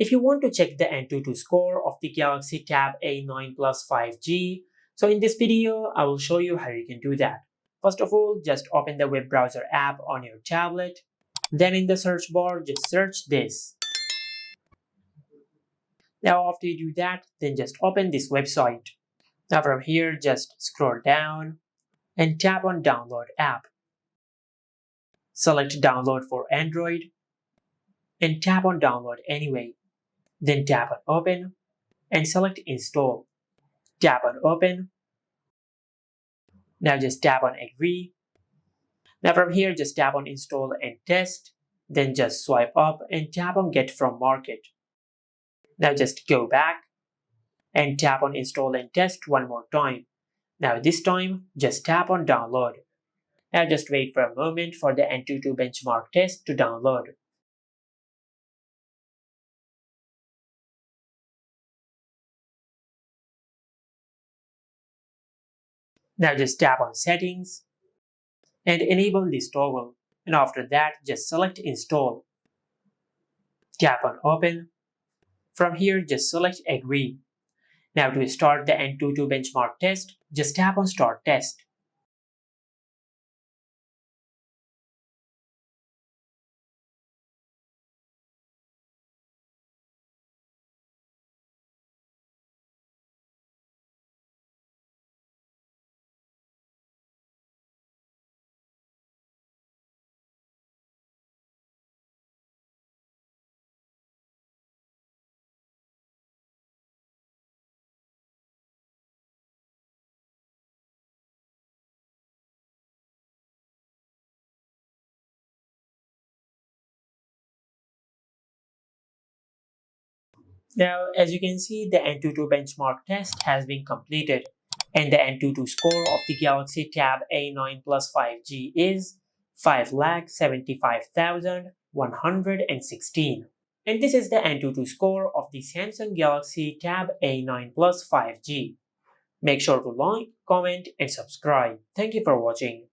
If you want to check the Antutu score of the Galaxy Tab A9 Plus 5G, so in this video, I will show you how you can do that. First of all, just open the web browser app on your tablet. Then in the search bar, just search this. Now after you do that, then just open this website. Now from here, just scroll down and tap on Download App. Select Download for Android and tap on Download Anyway. Then tap on Open and select Install. Tap on Open. Now just tap on Agree. Now from here, just tap on Install and Test. Then just swipe up and tap on Get from Market. Now just go back and tap on Install and Test one more time. Now this time, just tap on Download. Now just wait for a moment for the Antutu benchmark test to download. Now just tap on Settings and enable this toggle. And after that, just select Install. Tap on Open. From here, just select Agree. Now to start the Antutu benchmark test, just tap on Start Test. Now, as you can see, the Antutu benchmark test has been completed, and the Antutu score of the Galaxy Tab A9 Plus 5G is 5,75,116. And this is the Antutu score of the Samsung Galaxy Tab A9 Plus 5G. Make sure to like, comment, and subscribe. Thank you for watching.